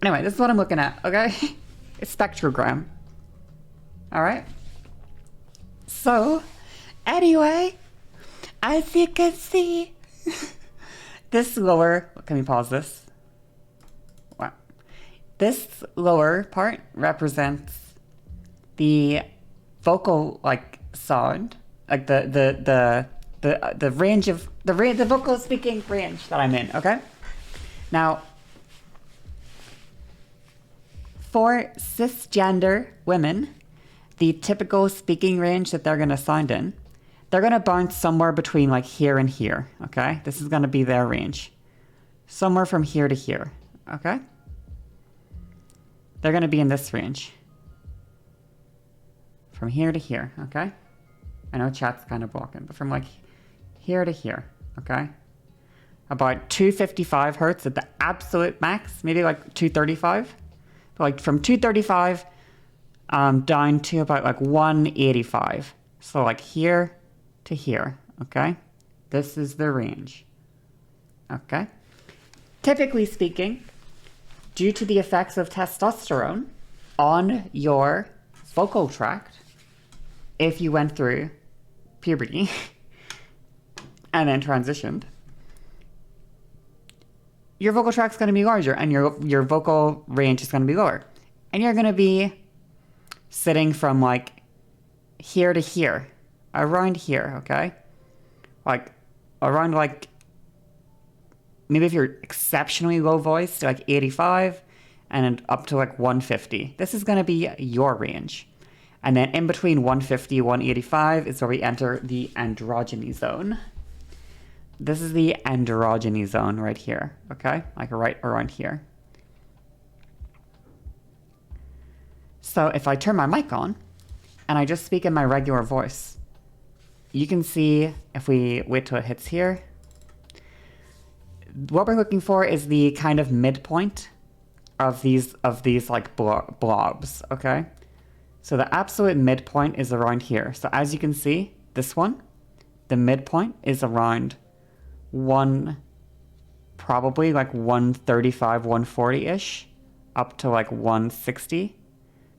Anyway, this is what I'm looking at, okay? It's spectrogram. All right? So, anyway, as you can see, this lower, can we pause this? Wow. This lower part represents the vocal like sound, like the range of the vocal speaking range that I'm in, okay? Now, for cisgender women, the typical speaking range that they're going to sound in, they're going to bounce somewhere between like here and here, okay? This is going to be their range. Somewhere from here to here, okay? They're going to be in this range. From here to here, okay? I know chat's kind of blocking, but from like here to here, okay? About 255 hertz at the absolute max, maybe like 235. But like from 235 down to about like 185. So like here to here, okay? This is the range, okay? Typically speaking, due to the effects of testosterone on your vocal tract, if you went through puberty and then transitioned, your vocal tract's going to be larger and your vocal range is going to be lower. And you're going to be sitting from like here to here, around here, okay? Like around like, maybe if you're exceptionally low voice, to like 85 and up to like 150. This is going to be your range. And then in between 150 and 185 is where we enter the androgyny zone. This is the androgyny zone right here, okay? Like right around here. So if I turn my mic on and I just speak in my regular voice, you can see, if we wait till it hits here, what we're looking for is the kind of midpoint of these like blobs, okay? So the absolute midpoint is around here. So as you can see, this one, the midpoint is around probably like 135, 140-ish, up to like 160,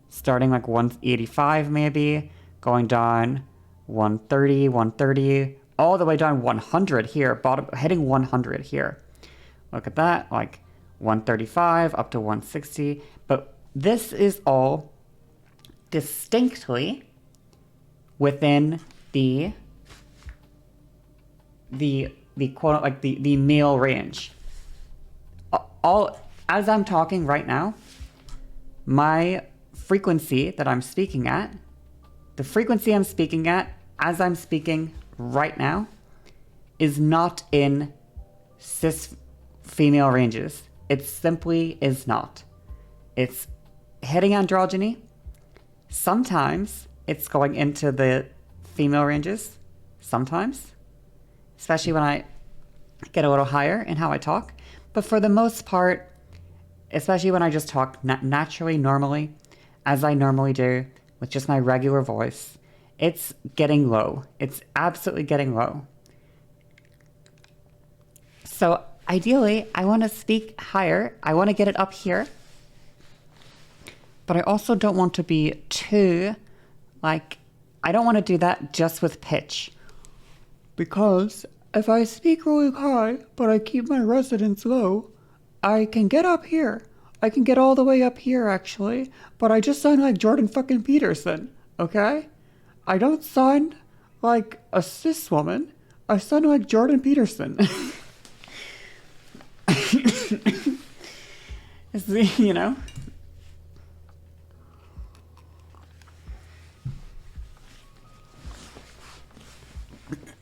starting like 185 maybe, going down 130, all the way down 100 here, bottom, hitting 100 here. Look at that, like 135 up to 160. But this is all distinctly within the quote, like the male range. All, as I'm talking right now, my frequency that I'm speaking at, the frequency I'm speaking at as I'm speaking right now, is not in cis female ranges. It simply is not. It's hitting androgyny. Sometimes it's going into the female ranges. Sometimes. Especially when I get a little higher in how I talk. But for the most part, especially when I just talk naturally, normally, as I normally do, with just my regular voice, it's getting low. It's absolutely getting low. So ideally, I want to speak higher. I want to get it up here. But I also don't want to be too, like, I don't want to do that just with pitch. Because if I speak really high, but I keep my resonance low, I can get up here. I can get all the way up here, actually. But I just sound like Jordan fucking Peterson, okay? I don't sound like a cis woman. I sound like Jordan Peterson. You know?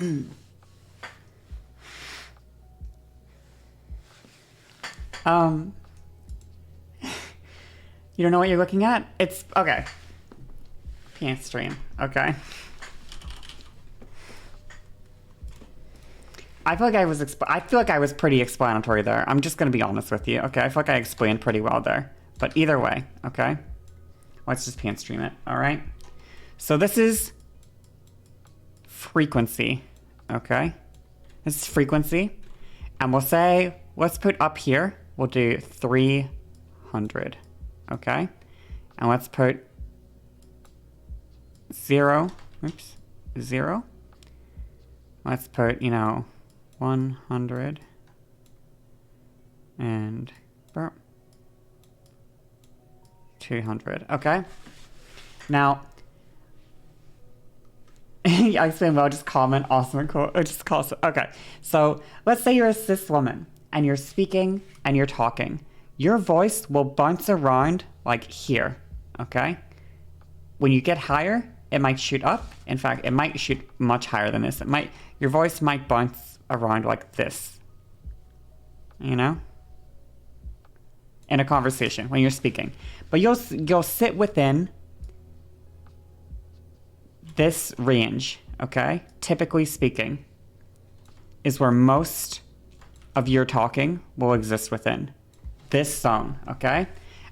You don't know what you're looking at? It's, okay. Can't stream, okay. I feel like I was pretty explanatory there. I'm just gonna be honest with you, okay? I feel like I explained pretty well there. But either way, okay? Let's just pan stream it, all right? So this is frequency, okay? This is frequency. And we'll say, let's put up here, we'll do 300 100. Okay? And let's put 0. Oops. 0. Let's put, 100. And 200. Okay? Now, I say, well, just comment awesome and cool. Or just call. Okay. So let's say you're a cis woman and you're speaking and you're talking. Your voice will bounce around like here. Okay? When you get higher, it might shoot up. In fact, it might shoot much higher than this. Your voice might bounce around like this. In a conversation when you're speaking. But you'll sit within this range, okay? Typically speaking, is where most of your talking will exist within. This zone, okay?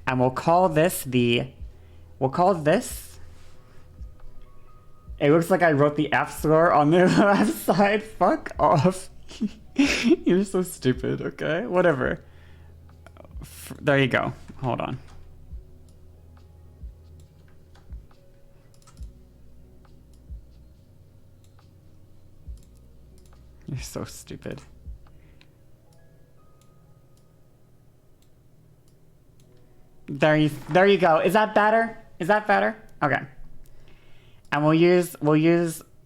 And we'll call this, it looks like I wrote the F slur on the left side. Fuck off. You're so stupid, okay? Whatever. There you go. Hold on. You're so stupid. There you go. Is that better? Is that better? Okay. And we'll use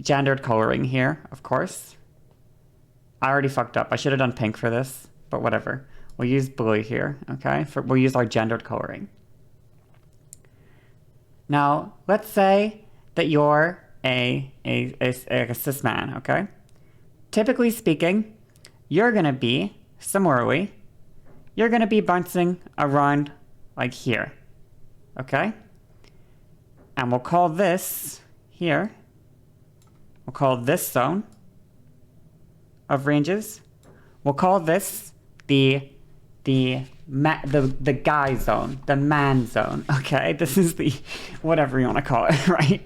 gendered coloring here, of course. I already fucked up. I should have done pink for this, but whatever. We'll use blue here, okay? We'll use our gendered coloring. Now, let's say that you're a cis man, okay? Typically speaking, you're going to be, similarly, you're going to be bouncing around like here, okay? And we'll call this here, we'll call this zone of ranges, we'll call this the guy zone, the man zone, okay? This is the, whatever you want to call it, right?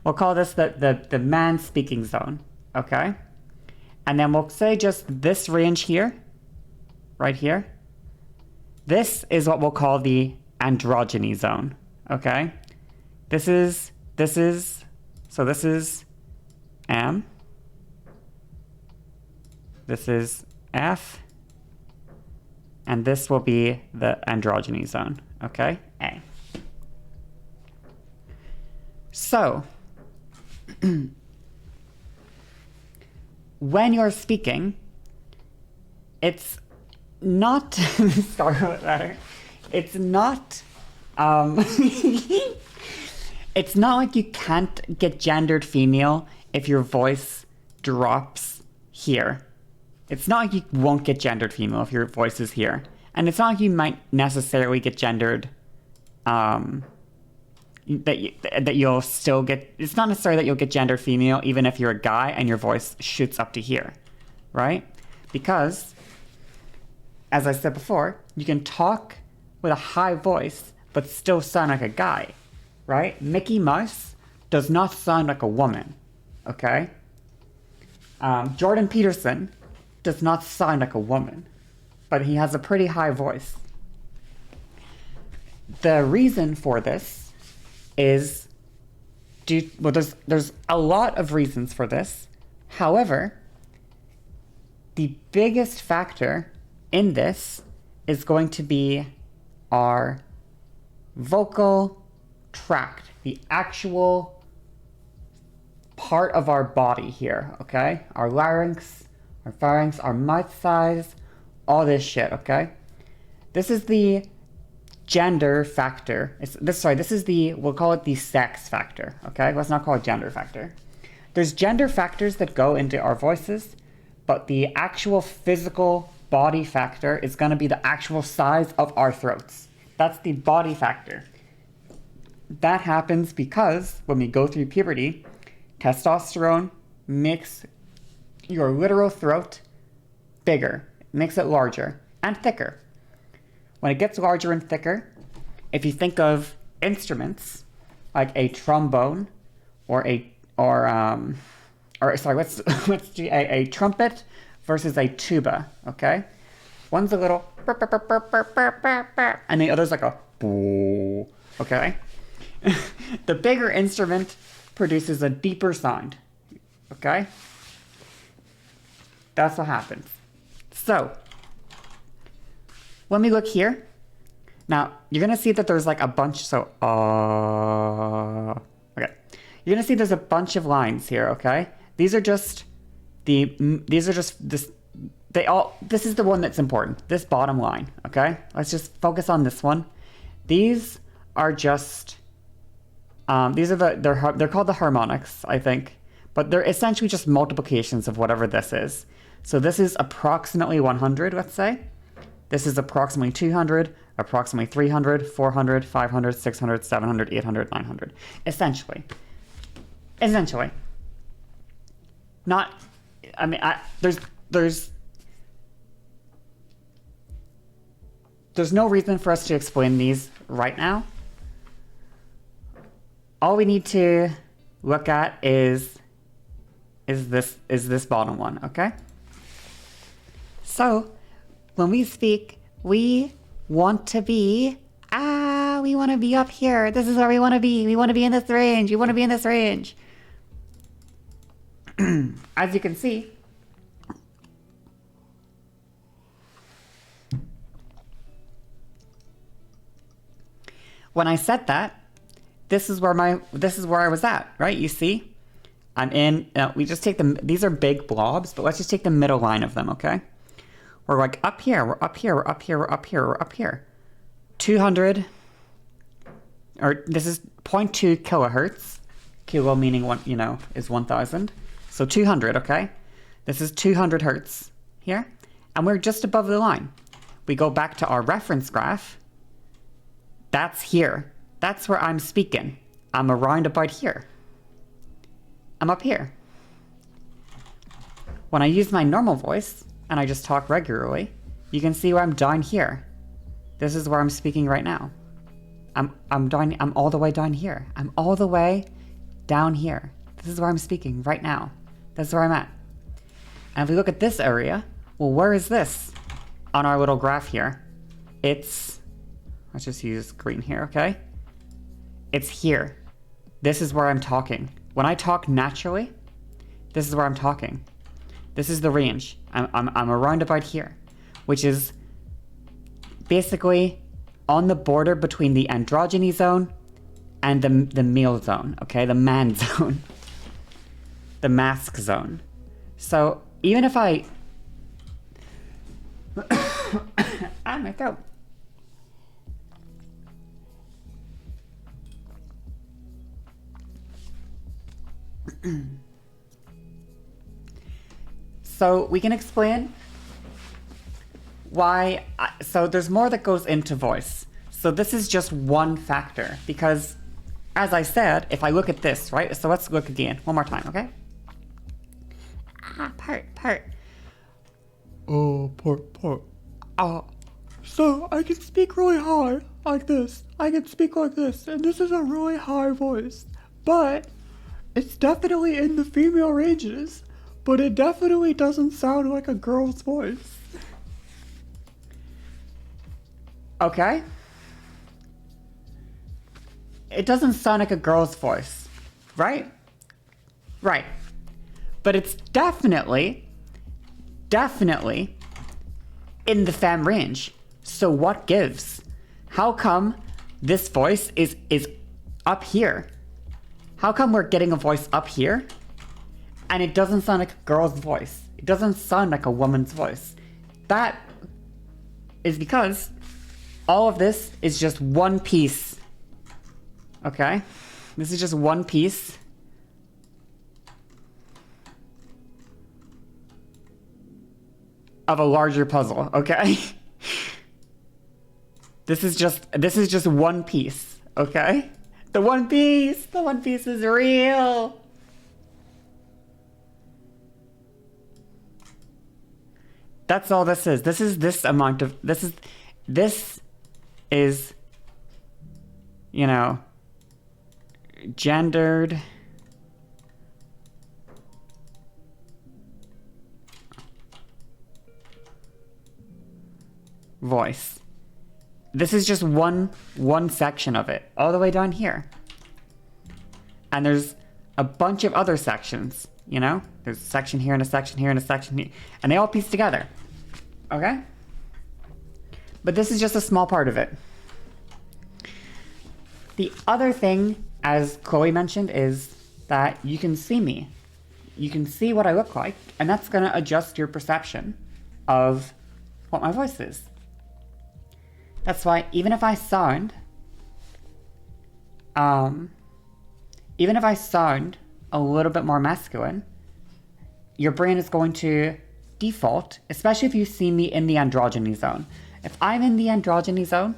We'll call this the man speaking zone, okay? And then we'll say just this range here, right here. This is what we'll call the androgyny zone, okay? This is M. This is F. And this will be the androgyny zone, okay? A. So, when you're speaking, it's not, sorry about that. It's not, it's not like you can't get gendered female if your voice drops here. It's not like you won't get gendered female if your voice is here. And it's not like you might necessarily get gendered, that you'll still get, it's not necessarily that you'll get gendered female even if you're a guy and your voice shoots up to here, right? Because, as I said before, you can talk with a high voice but still sound like a guy, right? Mickey Mouse does not sound like a woman, okay? Jordan Peterson does not sound like a woman, but he has a pretty high voice. The reason for this is there's a lot of reasons for this. However, the biggest factor in this is going to be our vocal tract, the actual part of our body here, okay? Our larynx, our pharynx, our mouth size, all this shit, okay? This is the gender factor. This is the, we'll call it the sex factor, okay? Let's not call it gender factor. There's gender factors that go into our voices, but the actual physical body factor is going to be the actual size of our throats. That's the body factor. That happens because when we go through puberty, testosterone makes your literal throat bigger, makes it larger and thicker. When it gets larger and thicker, if you think of instruments like a trombone let's do a trumpet versus a tuba, okay? One's a little burp, burp, burp, burp, burp, burp, burp, burp, and the other's like a boo. Okay? The bigger instrument produces a deeper sound. Okay? That's what happens. So, when we look here, now you're gonna see that there's like a bunch. So, okay, you're gonna see there's a bunch of lines here. Okay, these are just this. This is the one that's important. This bottom line. Okay, let's just focus on this one. These are just these are they're called the harmonics, I think, but they're essentially just multiplications of whatever this is. So this is approximately 100, let's say. This is approximately 200, approximately 300, 400, 500, 600, 700, 800, 900. Essentially. Not, I mean, there's no reason for us to explain these right now. All we need to look at is this bottom one, okay? So, when we speak, we want to be up here. This is where we want to be. We want to be in this range. We want to be in this range. As you can see, when I said that, this is where I was at, right? You see? I'm in, we just take these are big blobs, but let's just take the middle line of them, okay? We're like up here, we're up here, we're up here, we're up here, we're up here. 200, or this is 0.2 kilohertz. Kilo meaning one, is 1,000. So 200, okay? This is 200 hertz here, and we're just above the line. We go back to our reference graph. That's here. That's where I'm speaking. I'm around about here. I'm up here. When I use my normal voice, and I just talk regularly, you can see where I'm down here. This is where I'm speaking right now. I'm all the way down here. I'm all the way down here. This is where I'm speaking right now. That's where I'm at. And if we look at this area, well, where is this on our little graph here? Let's just use green here, okay? It's here. This is where I'm talking. When I talk naturally, this is where I'm talking. This is the range. I'm around about here, which is basically on the border between the androgyny zone and the male zone, okay? The man zone. The mask zone. So even if I... my throat. So we can explain why, so there's more that goes into voice. So this is just one factor because, as I said, if I look at this, right? So let's look again, one more time, okay? Part. Oh, part. So I can speak really high, like this. I can speak like this, and this is a really high voice. But it's definitely in the female ranges, but it definitely doesn't sound like a girl's voice. Okay? It doesn't sound like a girl's voice, right? Right. But it's definitely in the femme range. So what gives? How come this voice is up here? How come we're getting a voice up here and it doesn't sound like a girl's voice? It doesn't sound like a woman's voice. That is because all of this is just one piece. Okay? This is just one piece. Of a larger puzzle, okay? This is just one piece, okay? The one piece is real. That's all this is. This is, gendered voice. This is just one section of it, all the way down here. And there's a bunch of other sections, you know? There's a section here and a section here and a section here, and they all piece together, okay? But this is just a small part of it. The other thing, as Chloe mentioned, is that you can see me. You can see what I look like, and that's gonna adjust your perception of what my voice is. That's why even if I sound a little bit more masculine, your brain is going to default, especially if you see me in the androgyny zone. If I'm in the androgyny zone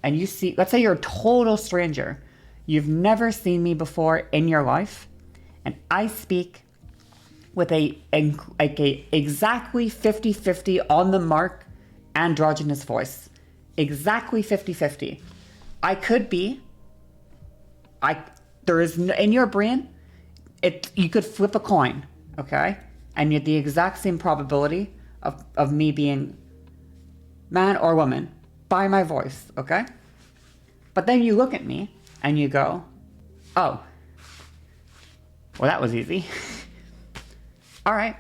and you see, let's say you're a total stranger, you've never seen me before in your life, and I speak with a exactly 50-50 on the mark androgynous voice. Exactly 50-50. I could be, there is, in your brain, you could flip a coin, okay? And you had the exact same probability of me being man or woman by my voice, okay? But then you look at me and you go, oh, well, that was easy. All right.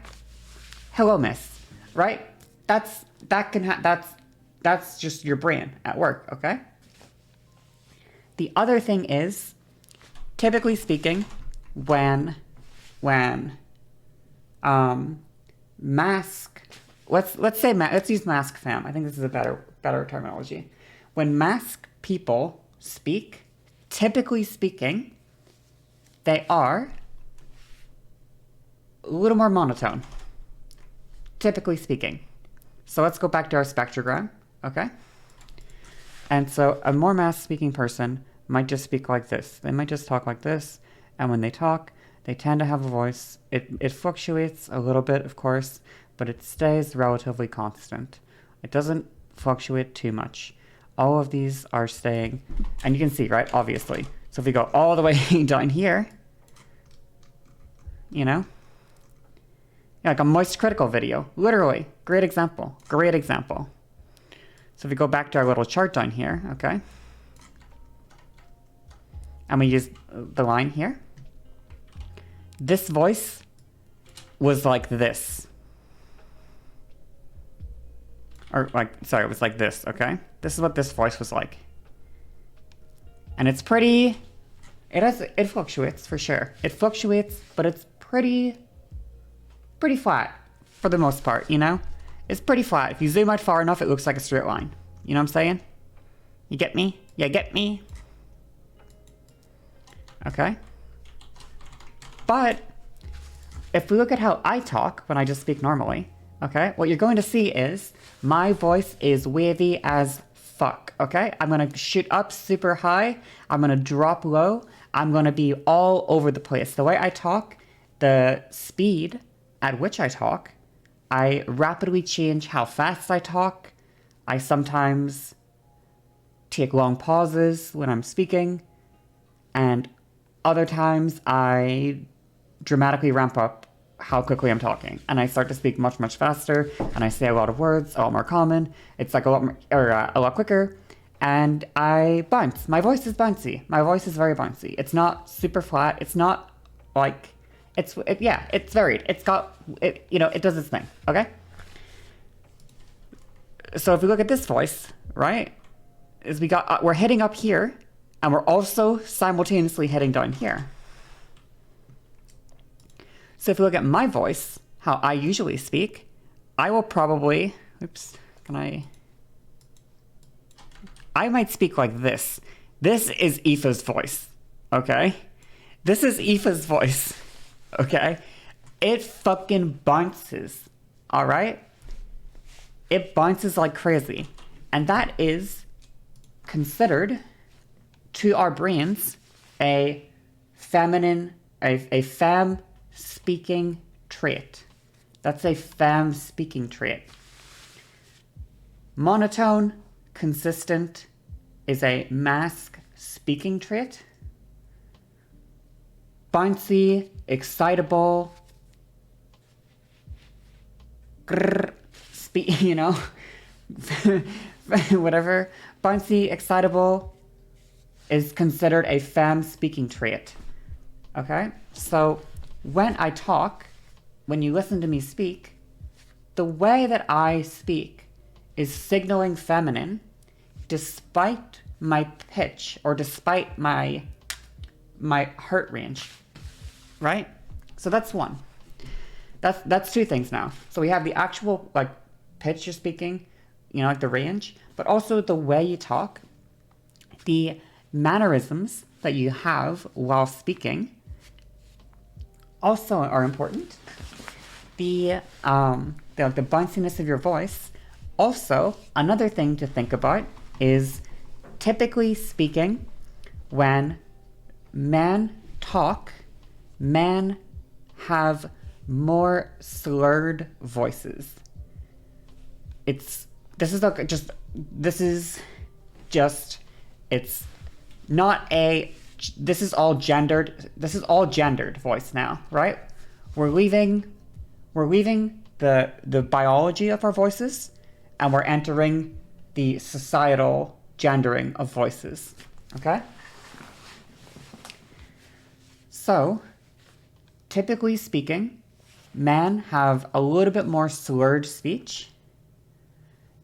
Hello, miss. Right? That's just your brain at work, okay? The other thing is, typically speaking, when mask, let's use mask fam. I think this is a better terminology. When mask people speak, typically speaking, they are a little more monotone. Typically speaking. So let's go back to our spectrogram, okay? And so a more mask-speaking person might just speak like this. They might just talk like this, and when they talk, they tend to have a voice. It fluctuates a little bit, of course, but it stays relatively constant. It doesn't fluctuate too much. All of these are staying, and you can see, right, obviously. So if we go all the way down here, you know, yeah, like a moist critical video, literally, great example. So if we go back to our little chart down here, okay, and we use the line here, this voice was like this. Or like, sorry, it was like this, okay? This is what this voice was like. And it's pretty, it fluctuates for sure. It fluctuates, but it's pretty flat for the most part, you know? It's pretty flat. If you zoom out far enough, it looks like a straight line. You know what I'm saying? You get me? You get me? Okay. But if we look at how I talk when I just speak normally, okay, what you're going to see is my voice is wavy as fuck, okay? I'm going to shoot up super high. I'm going to drop low. I'm going to be all over the place. The way I talk, the speed at which I talk, I rapidly change how fast I talk. I sometimes take long pauses when I'm speaking, and other times I dramatically ramp up how quickly I'm talking, and I start to speak much, much faster, and I say a lot of words, a lot more common. It's like a lot quicker, and I bounce. My voice is bouncy. My voice is very bouncy. It's not super flat. It's not like, it's varied. It's got, it does its thing, okay? So if we look at this voice, right, is we're heading up here, and we're also simultaneously heading down here. So if you look at my voice, how I usually speak, I will probably, I might speak like this. This is Aoife's voice, okay? This is Aoife's voice, okay? It fucking bounces, all right? It bounces like crazy. And that is considered, to our brains, a feminine, a femme speaking trait. That's a femme speaking trait. Monotone, consistent, is a masc speaking trait. Bouncy, excitable, whatever bouncy, excitable is considered a femme speaking trait. Okay? So when I talk, when you listen to me speak, the way that I speak is signaling feminine despite my pitch or despite my heart range. Right? So that's one. That's two things now. So we have the actual like pitch you're speaking, like the range, but also the way you talk, the mannerisms that you have while speaking also are important. The bounciness of your voice. Also, another thing to think about is, typically speaking, when men talk, men have more slurred voices. It's all gendered voice now, right? We're leaving the biology of our voices, and we're entering the societal gendering of voices. Okay? So, typically speaking, men have a little bit more slurred speech.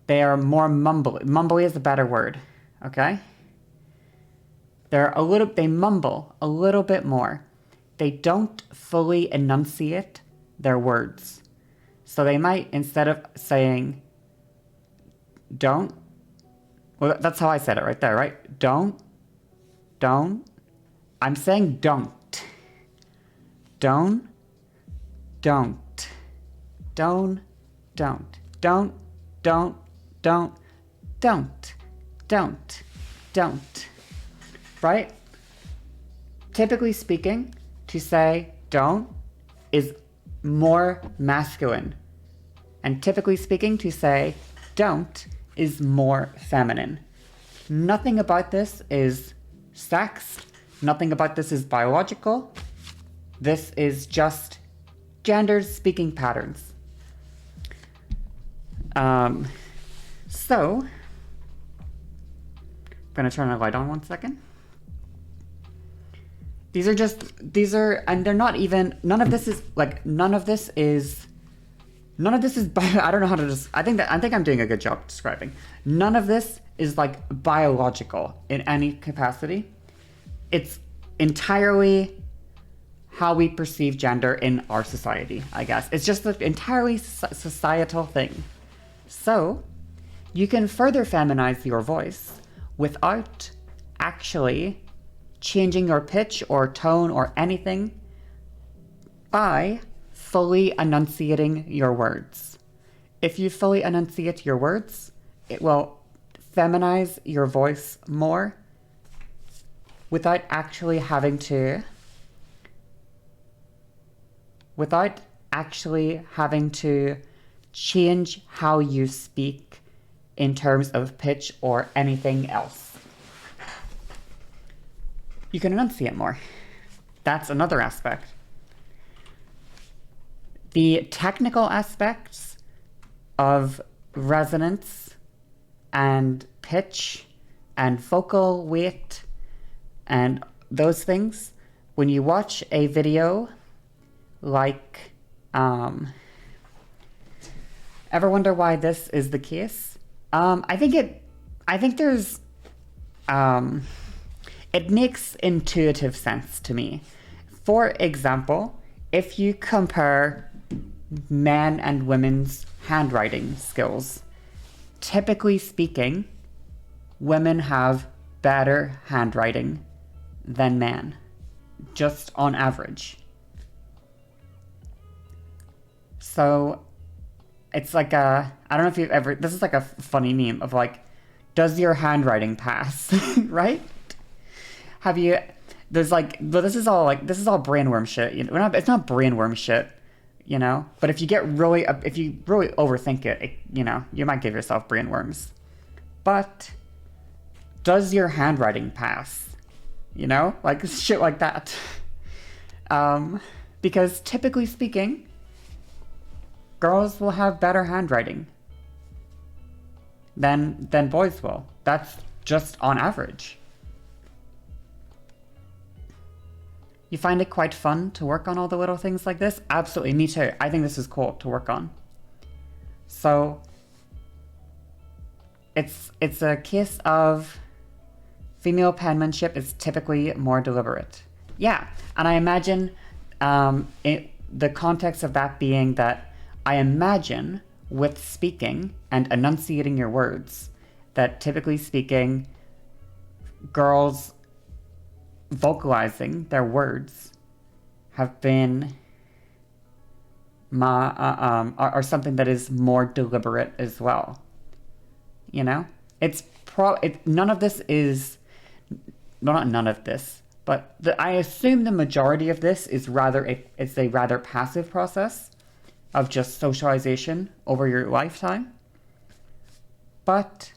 They are more mumbly. Mumbly is a better word, okay? They mumble a little bit more. They don't fully enunciate their words. So they might, instead of saying don't, well, that's how I said it right there, right? Don't, I'm saying don't. Don't, right? Typically speaking, to say don't is more masculine. And typically speaking, to say don't is more feminine. Nothing about this is sex. Nothing about this is biological. This is just gendered speaking patterns. So, I'm going to turn the light on 1 second. And they're not even, none of this is, I don't know how to just, I think I'm doing a good job describing. None of this is like biological in any capacity. It's entirely how we perceive gender in our society, I guess. It's just an entirely societal thing. So, you can further feminize your voice without actually changing your pitch or tone or anything by fully enunciating your words. If you fully enunciate your words, it will feminize your voice more without actually having to change how you speak in terms of pitch or anything else. You can enunciate more. That's another aspect. The technical aspects of resonance and pitch and vocal weight and those things, when you watch a video like, ever wonder why this is the case? It makes intuitive sense to me. For example, if you compare men and women's handwriting skills, typically speaking, women have better handwriting than men, just on average. So it's like I don't know if you've ever, this is like a funny meme of like, does your handwriting pass, right? This is all brainworm shit. It's not brainworm shit, but if you really overthink it, you might give yourself brainworms. But does your handwriting pass? Like shit like that. Because typically speaking, girls will have better handwriting. than boys will. That's just on average. You find it quite fun to work on all the little things like this? Absolutely, me too. I think this is cool to work on. So it's a case of female penmanship is typically more deliberate. Yeah, and I imagine the context of that being that I imagine with speaking and enunciating your words that typically speaking, girls vocalizing their words have been are something that is more deliberate as well. You know, none of this is, well, not none of this, but I assume the majority of this is it's a rather passive process of just socialization over your lifetime. But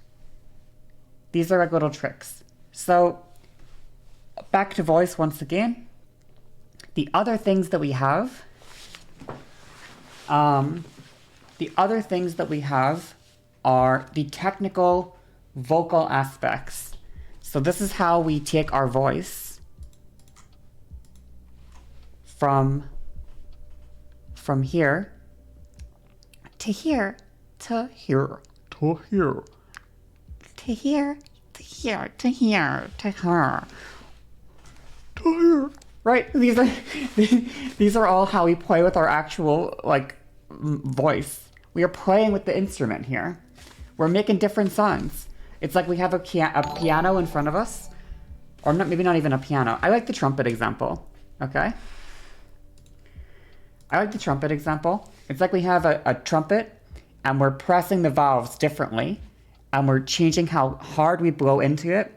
these are like little tricks. So back to voice once again. The other things that we have, are the technical vocal aspects. So this is how we take our voice from here to here to here to here to here to here to here to her to here. Right? These are all how we play with our actual voice. We are playing with the instrument here. We're making different sounds. It's like we have a piano in front of us, or maybe not even a piano. I like the trumpet example. Okay. I like the trumpet example. It's like we have a trumpet and we're pressing the valves differently and we're changing how hard we blow into it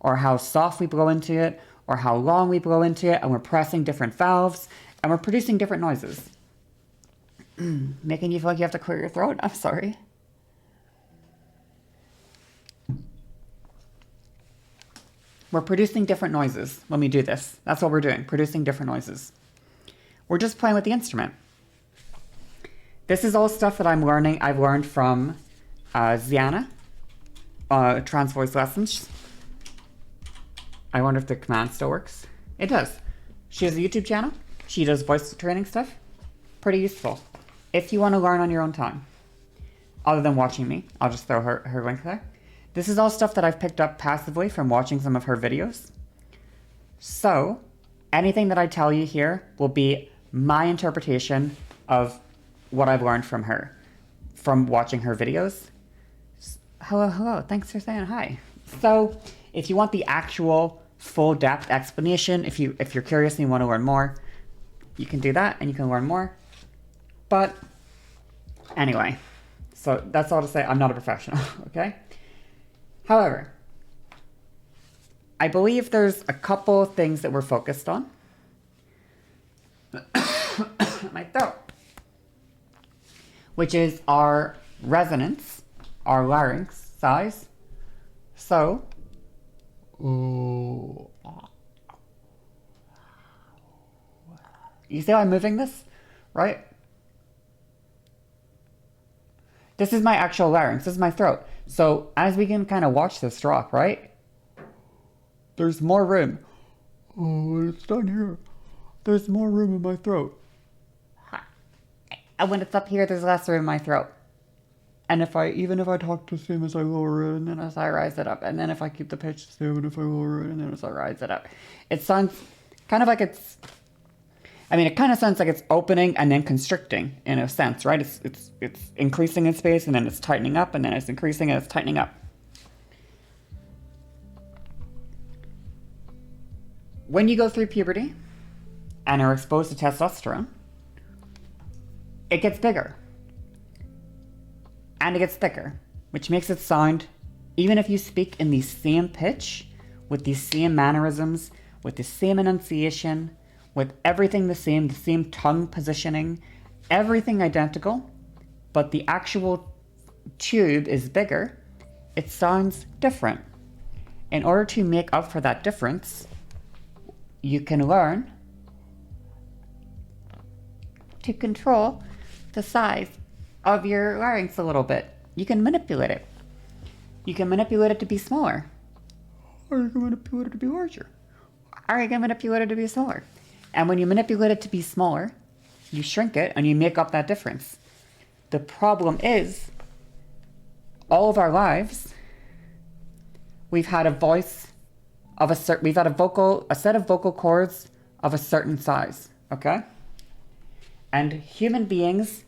or how soft we blow into it or how long we blow into it, and we're pressing different valves and we're producing different noises. Making you feel like you have to clear your throat? I'm sorry. We're producing different noises when we do this. That's what we're doing, producing different noises. We're just playing with the instrument. This is all stuff that I've learned from Ziana, Trans Voice Lessons. I wonder if the command still works. It does. She has a YouTube channel. She does voice training stuff. Pretty useful. If you want to learn on your own time. Other than watching me. I'll just throw her link there. This is all stuff that I've picked up passively from watching some of her videos. So, anything that I tell you here will be my interpretation of what I've learned from her, from watching her videos. Hello, thanks for saying hi. So, if you want the actual full depth explanation, if you're curious and you want to learn more, you can do that and you can learn more. But anyway, so that's all to say, I'm not a professional, okay? However, I believe there's a couple of things that we're focused on. My throat. Which is our resonance, our larynx size. So, you see how I'm moving this? Right? This is my actual larynx. This is my throat. So as we can kind of watch this drop, right? There's more room. Oh, it's down here. There's more room in my throat. And when it's up here, there's less room in my throat. And even if I talk the same as I lower it, and then as I rise it up, and then if I keep the pitch the same, and if I lower it, and then as I rise it up, it sounds kind of like it kind of sounds like it's opening and then constricting in a sense, right? It's increasing in space and then it's tightening up and then it's increasing and it's tightening up. When you go through puberty and are exposed to testosterone, it gets bigger and it gets thicker, which makes it sound, even if you speak in the same pitch, with the same mannerisms, with the same enunciation, with everything the same tongue positioning, everything identical, but the actual tube is bigger, it sounds different. In order to make up for that difference, you can learn to control the size of your larynx a little bit. You can manipulate it. You can manipulate it to be smaller. Or you can manipulate it to be larger. Or you can manipulate it to be smaller. And when you manipulate it to be smaller, you shrink it and you make up that difference. The problem is, all of our lives, we've had a voice of we've had a set of vocal cords of a certain size, okay? And human beings,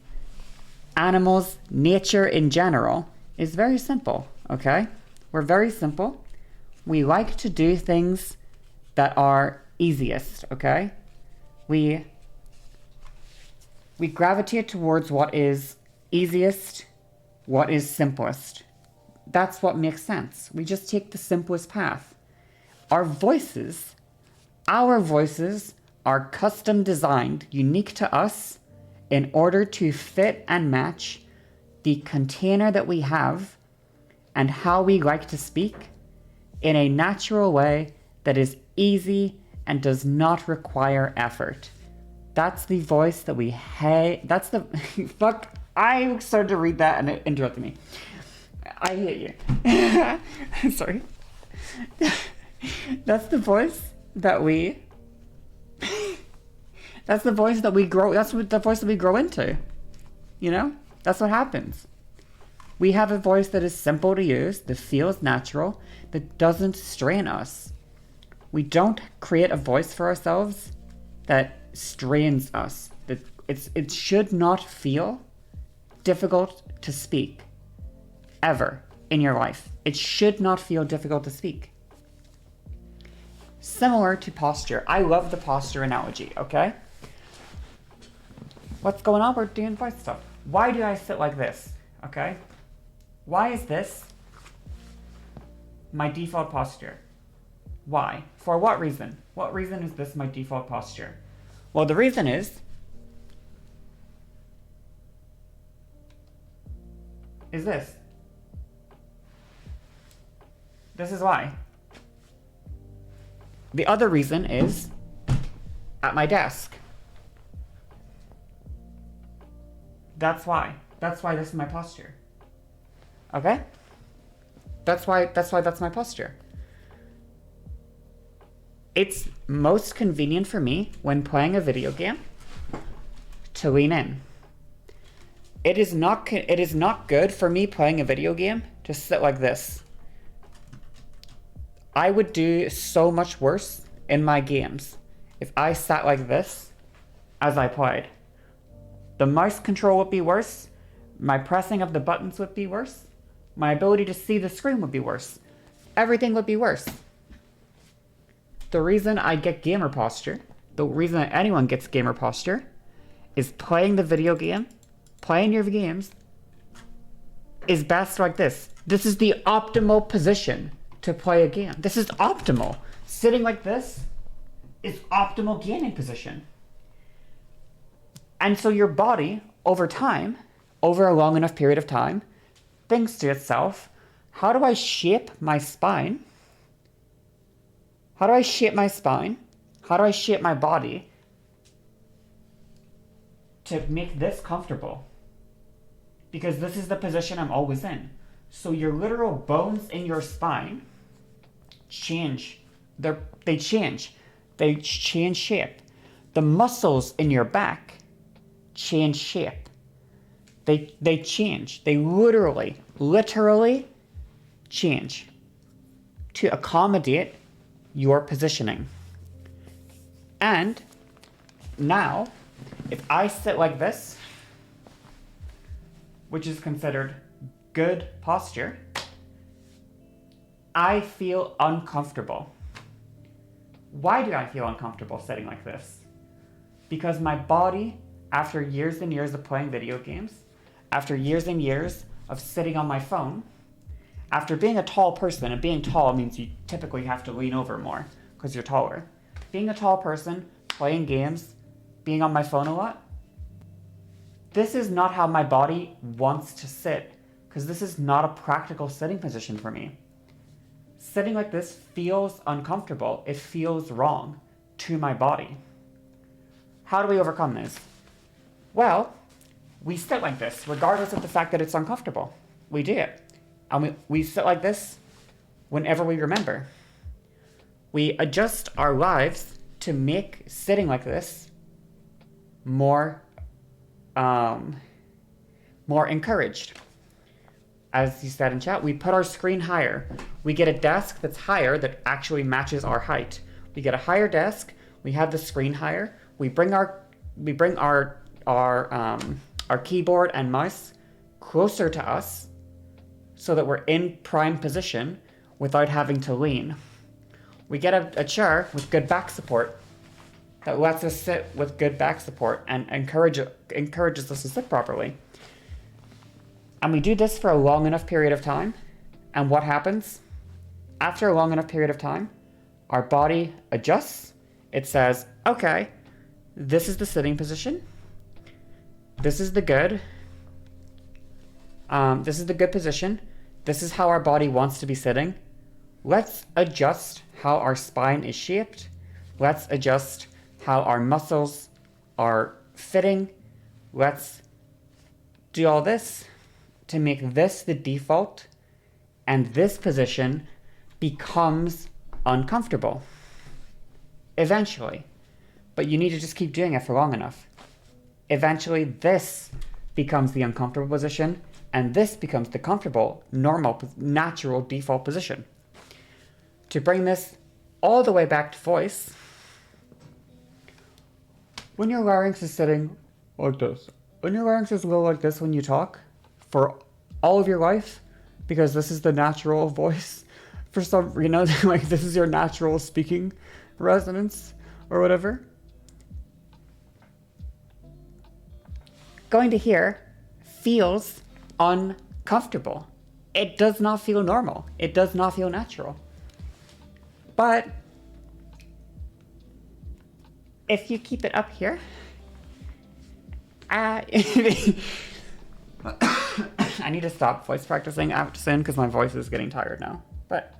animals, nature in general, is very simple, okay? We're very simple. We like to do things that are easiest, okay? We gravitate towards what is easiest, what is simplest. That's what makes sense. We just take the simplest path. Our voices are custom designed, unique to us, in order to fit and match the container that we have and how we like to speak in a natural way that is easy and does not require effort. That's the voice that we hate. That's the... Fuck, I started to read that and it interrupted me. I hate you. Sorry. That's the voice that we... That's the voice that we grow... That's the voice that we grow into. You know? That's what happens. We have a voice that is simple to use, that feels natural, that doesn't strain us. We don't create a voice for ourselves that strains us. That it should not feel difficult to speak. Ever in your life. It should not feel difficult to speak. Similar to posture. I love the posture analogy, okay? What's going on? We're doing voice stuff. Why do I sit like this? Okay? Why is this my default posture? Why? For what reason? What reason is this my default posture? Well, the reason is this. This is why. The other reason is at my desk. That's why. That's why this is my posture. Okay? That's why that's my posture. It's most convenient for me when playing a video game to lean in. It is not good for me playing a video game to sit like this. I would do so much worse in my games if I sat like this as I played. The mouse control would be worse. My pressing of the buttons would be worse. My ability to see the screen would be worse. Everything would be worse. The reason I get gamer posture, the reason that anyone gets gamer posture, is playing the video game, playing your games, is best like this. This is the optimal position to play a game. This is optimal. Sitting like this is optimal gaming position. And so your body, over time, over a long enough period of time, thinks to itself, how do I shape my spine? How do I shape my spine? How do I shape my body to make this comfortable? Because this is the position I'm always in. So your literal bones in your spine change. They change shape. The muscles in your back change shape. They change. They literally change to accommodate your positioning. And now, if I sit like this, which is considered good posture, I feel uncomfortable. Why do I feel uncomfortable sitting like this? Because my body, after years and years of playing video games, after years and years of sitting on my phone, after being a tall person, and being tall means you typically have to lean over more because you're taller. Being a tall person, playing games, being on my phone a lot, this is not how my body wants to sit, because this is not a practical sitting position for me. Sitting like this feels uncomfortable. It feels wrong to my body. How do we overcome this? Well, we sit like this, regardless of the fact that it's uncomfortable. We do it. And we sit like this whenever we remember. We adjust our lives to make sitting like this more encouraged. As you said in chat, we put our screen higher. We get a desk that's higher that actually matches our height. We get a higher desk. We have the screen higher. We bring our keyboard and mouse closer to us so that we're in prime position without having to lean. We get a chair with good back support that lets us sit with good back support and encourages us to sit properly. And we do this for a long enough period of time. And what happens? After a long enough period of time, our body adjusts. It says, okay, this is the sitting position. This is the good. This is the good position. This is how our body wants to be sitting. Let's adjust how our spine is shaped. Let's adjust how our muscles are fitting. Let's do all this to make this the default, and this position becomes uncomfortable eventually. But you need to just keep doing it for long enough. Eventually this becomes the uncomfortable position, and this becomes the comfortable, normal, natural default position. To bring this all the way back to voice, when your larynx is sitting like this, when your larynx is low like this when you talk, for all of your life, because this is the natural voice, for some, like this is your natural speaking resonance or whatever, going to here feels uncomfortable. It does not feel normal. It does not feel natural. But if you keep it up here, I need to stop voice practicing soon because my voice is getting tired now. But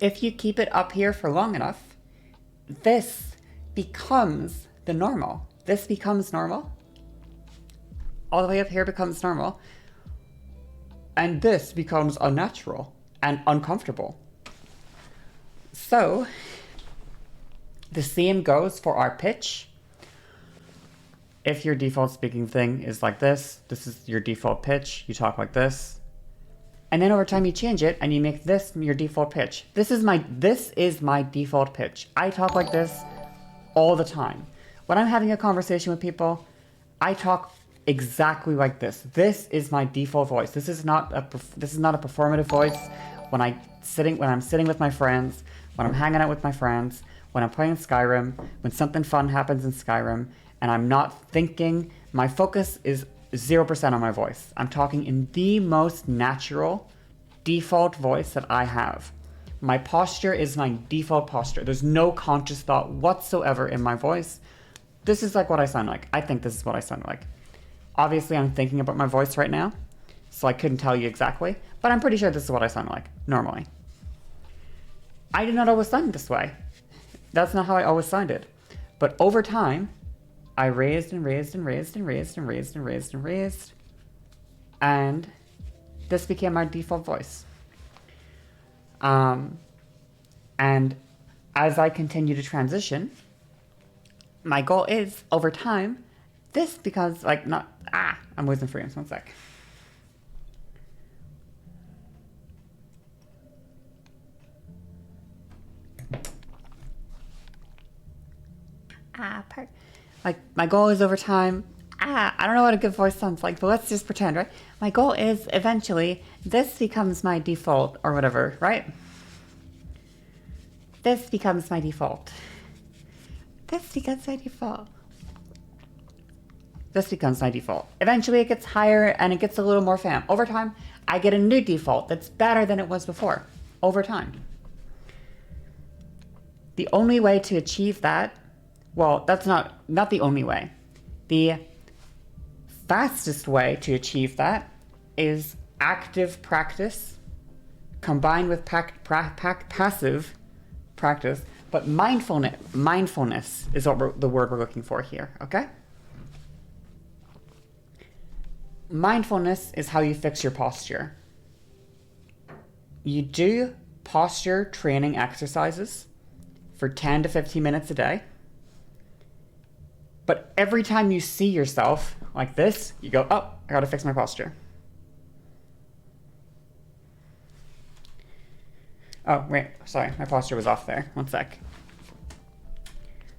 if you keep it up here for long enough, this becomes the normal. This becomes normal. All the way up here becomes normal. And this becomes unnatural and uncomfortable. So the same goes for our pitch. If your default speaking thing is like this is your default pitch, you talk like this. And then over time you change it and you make this your default pitch. This is my default pitch. I talk like this all the time. When I'm having a conversation with people, I talk exactly like this. This is my default voice. This is not a performative voice. When I'm sitting with my friends, when I'm hanging out with my friends, when I'm playing Skyrim, when something fun happens in Skyrim, and I'm not thinking, my focus is 0% on my voice. I'm talking in the most natural, default voice that I have. My posture is my default posture. There's no conscious thought whatsoever in my voice. This is like what I sound like. I think this is what I sound like. Obviously, I'm thinking about my voice right now, so I couldn't tell you exactly, but I'm pretty sure this is what I sound like, normally. I did not always sound this way. That's not how I always sounded. But over time, I raised and raised and raised and raised and raised and raised and raised, and this became my default voice. And as I continue to transition, my goal is, over time, this becomes like I'm losing frames, 1 sec. Like, my goal is over time, I don't know what a good voice sounds like, but let's just pretend, right? My goal is eventually this becomes my default or whatever, right? This becomes my default. This becomes my default. This becomes my default. Eventually it gets higher and it gets a little more fam. Over time, I get a new default that's better than it was before. Over time. The only way to achieve that, well, that's not the only way. The fastest way to achieve that is active practice combined with passive practice. But mindfulness is what the word we're looking for here, okay? Mindfulness is how you fix your posture. You do posture training exercises for 10 to 15 minutes a day. But every time you see yourself like this, you go, oh, I gotta fix my posture. Oh, wait, sorry, my posture was off there. One sec.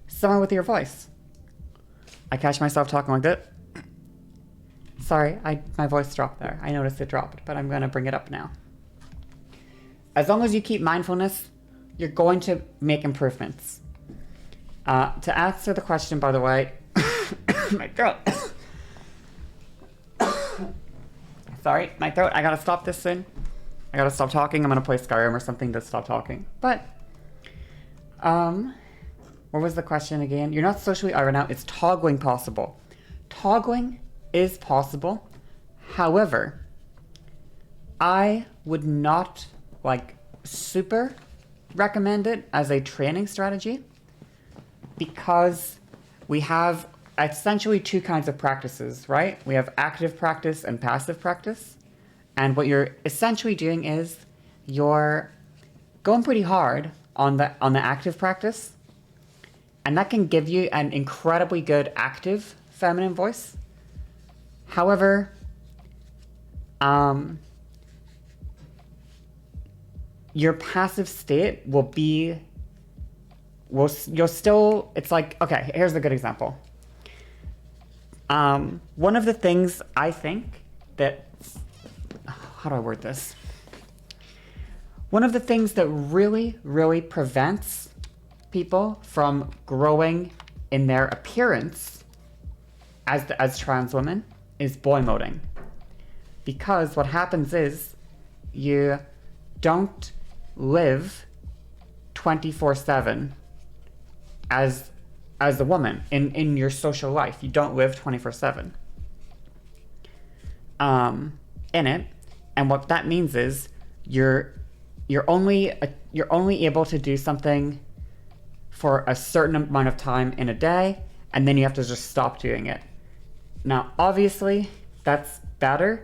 Someone with your voice. I catch myself talking like that. Sorry, my voice dropped there. I noticed it dropped, but I'm gonna bring it up now. As long as you keep mindfulness, you're going to make improvements. To answer the question, by the way, my throat. Sorry, my throat. I gotta stop this soon. I gotta stop talking. I'm gonna play Skyrim or something to stop talking. But, what was the question again? You're not socially aware now. It's toggling possible. Toggling is possible. However, I would not super recommend it as a training strategy because we have essentially two kinds of practices, right? We have active practice and passive practice. And what you're essentially doing is you're going pretty hard on the active practice. And that can give you an incredibly good active feminine voice. However, your passive state you'll still, it's like, okay, here's a good example. One of the things I think that, how do I word this? One of the things that really, really prevents people from growing in their appearance as trans women is boy moding. Because what happens is you don't live 24/7 as a woman in your social life. You don't live 24/7 in it. And what that means is you're only able to do something for a certain amount of time in a day, and then you have to just stop doing it. Now, obviously, that's better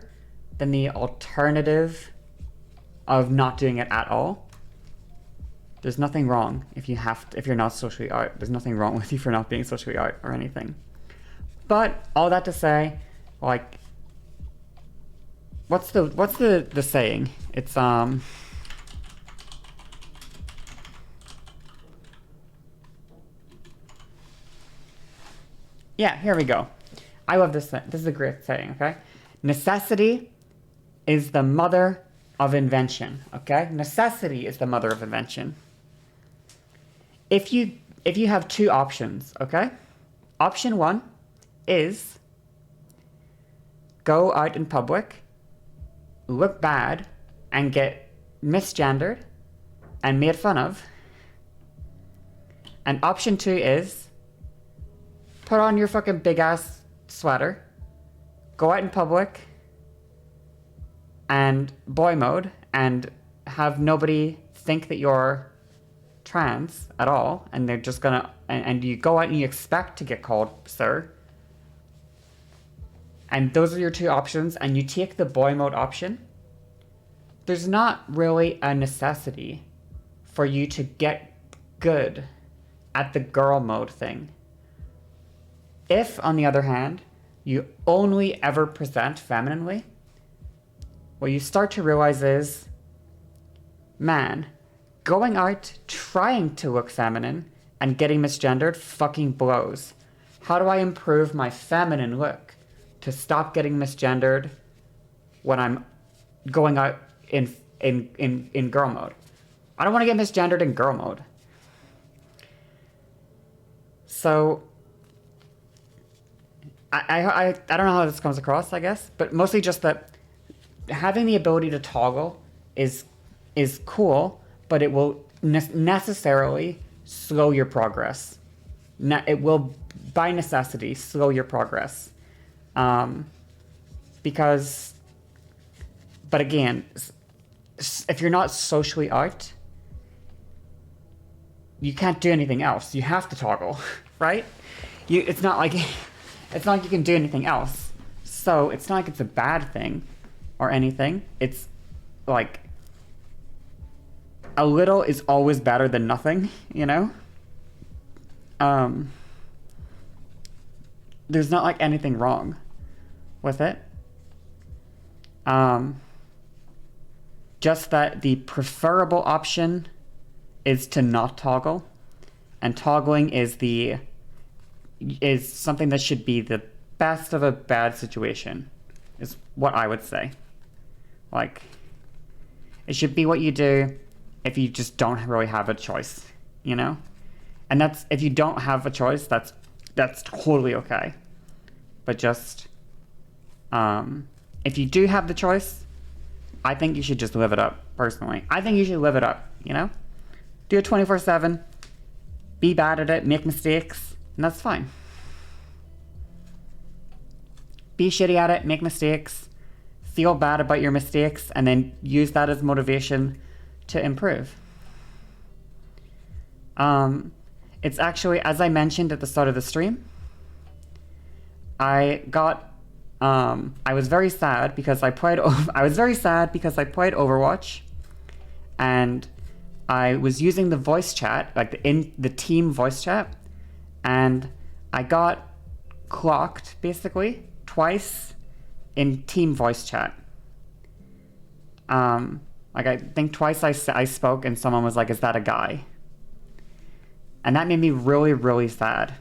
than the alternative of not doing it at all. There's nothing wrong if you're not socially out. There's nothing wrong with you for not being socially out or anything. But all that to say, what's the saying? It's yeah, here we go. I love this. This is a great saying, okay? Necessity is the mother of invention, okay? Necessity is the mother of invention. If you have two options, okay? Option one is go out in public, look bad, and get misgendered and made fun of. And option two is put on your fucking big ass sweater, go out in public, and boy mode, and have nobody think that you're trans at all, and they're just gonna, and you go out and you expect to get called sir. And those are your two options, and you take the boy mode option. There's not really a necessity for you to get good at the girl mode thing. If, on the other hand, you only ever present femininely, what you start to realize is, man, going out trying to look feminine and getting misgendered fucking blows. How do I improve my feminine look to stop getting misgendered when I'm going out in girl mode? I don't want to get misgendered in girl mode. So I don't know how this comes across, I guess, but mostly just that having the ability to toggle is cool, but it will necessarily slow your progress. It will, by necessity, slow your progress. Because, but again, if you're not socially out, you can't do anything else. You have to toggle, right? It's not like you can do anything else. So it's not like it's a bad thing or anything. It's like a little is always better than nothing, you know? There's not like anything wrong with it. Just that the preferable option is to not toggle, and toggling is something that should be the best of a bad situation, is what I would say. Like, it should be what you do if you just don't really have a choice, you know? And that's, if you don't have a choice, that's totally okay. But just, if you do have the choice, I think you should just live it up, personally. I think you should live it up, you know? Do it 24/7, be bad at it, make mistakes, and that's fine. Be shitty at it, make mistakes, feel bad about your mistakes, and then use that as motivation to improve. It's actually, as I mentioned at the start of the stream, I was very sad because I played Overwatch, and I was using the voice chat, like the team voice chat, and I got clocked basically twice in team voice chat. Like I think twice I spoke and someone was like, "Is that a guy?" And that made me really, really sad.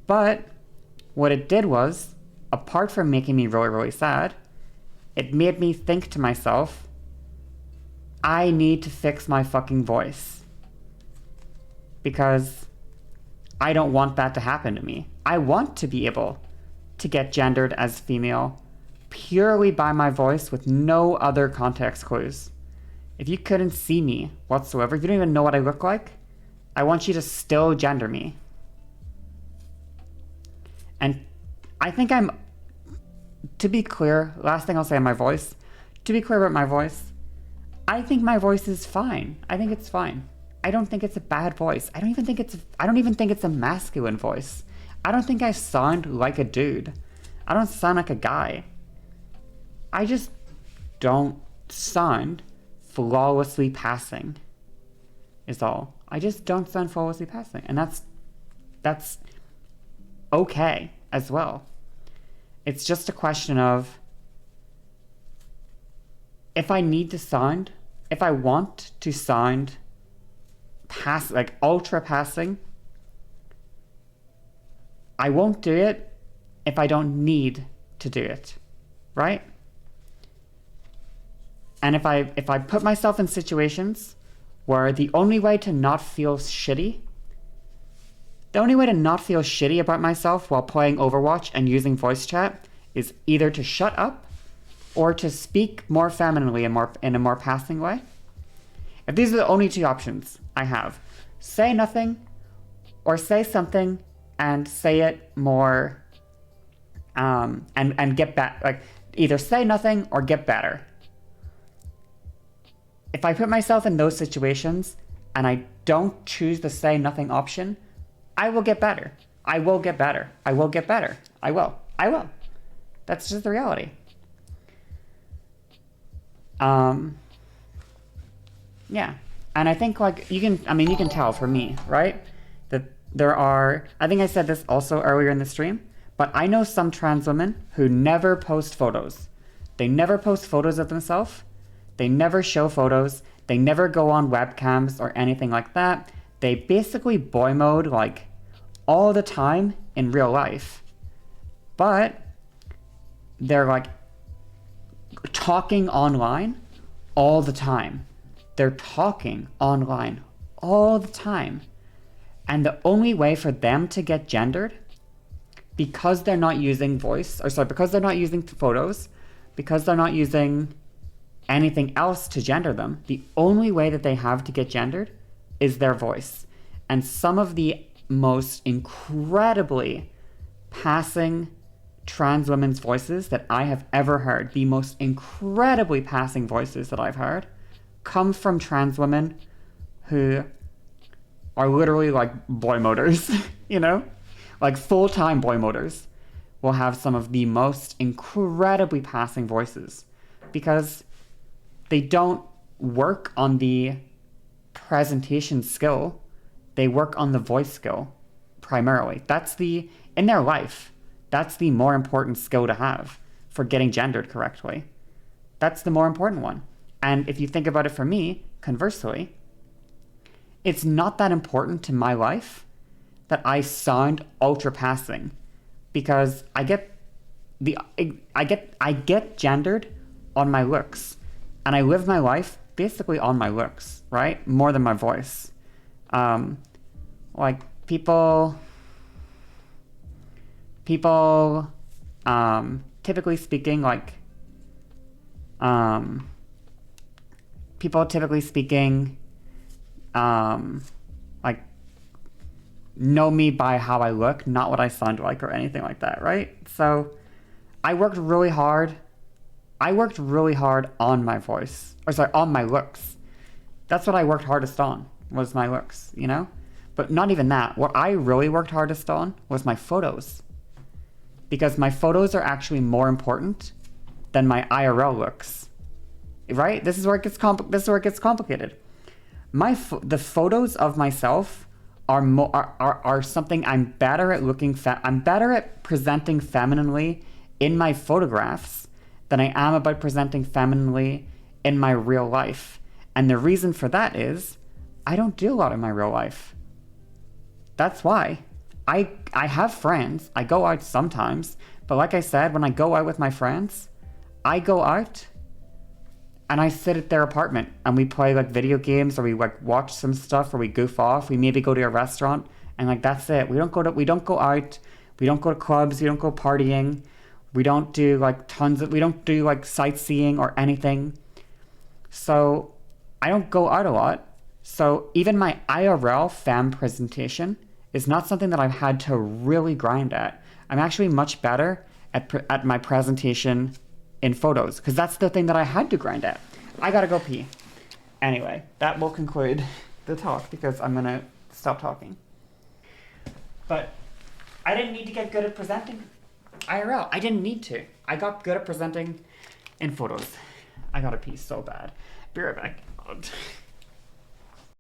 But what it did was, apart from making me really, really sad, it made me think to myself, I need to fix my fucking voice. Because I don't want that to happen to me. I want to be able to get gendered as female purely by my voice with no other context clues. If you couldn't see me whatsoever, if you don't even know what I look like, I want you to still gender me. And I think to be clear, last thing I'll say on my voice, to be clear about my voice, I think my voice is fine. I think it's fine. I don't think it's a bad voice. I don't even think it's a masculine voice. I don't think I sound like a dude. I don't sound like a guy. I just don't sound flawlessly passing, is all. I just don't sound flawlessly passing. And that's okay as well. It's just a question of, if I want to sound like ultra passing, I won't do it if I don't need to do it, right? And if I put myself in situations where the only way to not feel shitty about myself while playing Overwatch and using voice chat is either to shut up or to speak more femininely in a more passing way. If these are the only two options I have, say nothing or say something and say it more, and get back, like either say nothing or get better. If I put myself in those situations and I don't choose the say nothing option, I will get better. I will get better. I will get better. I will. That's just the reality. Yeah. And I think you can tell for me, right? That there are, I think I said this also earlier in the stream, but I know some trans women who never post photos. They never post photos of themselves. They never show photos. They never go on webcams or anything like that. They basically boy mode like all the time in real life. But they're like talking online all the time. They're talking online all the time. And the only way for them to get gendered, because they're not using because they're not using photos, because they're not using anything else to gender them, the only way that they have to get gendered is their voice. And some of the most incredibly passing trans women's voices that I have ever heard, the most incredibly passing voices that I've heard, come from trans women who are literally like boy motors, you know? Like full-time boy motors will have some of the most incredibly passing voices because they don't work on the presentation skill, they work on the voice skill primarily. In their life, that's the more important skill to have for getting gendered correctly. That's the more important one. And if you think about it for me, conversely, it's not that important to my life that I sound ultra passing because I get gendered on my looks, and I live my life basically on my looks, right? More than my voice. Like people, typically speaking, people typically speaking, like know me by how I look, not what I sound like or anything like that, right? So I worked really hard on my voice, on my looks. That's what I worked hardest on, was my looks, you know? But not even that. What I really worked hardest on was my photos. Because my photos are actually more important than my IRL looks, right? This is where it gets complicated. The photos of myself are something I'm better at I'm better at presenting femininely in my photographs than I am about presenting femininely in my real life. And the reason for that is I don't do a lot in my real life. That's why. I have friends. I go out sometimes. But like I said, when I go out with my friends, I go out and I sit at their apartment and we play like video games, or we like watch some stuff, or we goof off. We maybe go to a restaurant, and like that's it. We don't go out. We don't go to clubs. We don't go partying. We don't do like we don't do like sightseeing or anything. So I don't go out a lot. So even my IRL fam presentation is not something that I've had to really grind at. I'm actually much better at my presentation in photos, because that's the thing that I had to grind at. I gotta go pee. Anyway, that will conclude the talk because I'm gonna stop talking. But I didn't need to get good at presenting IRL. I didn't need to. I got good at presenting in photos. I gotta pee so bad. Be right back.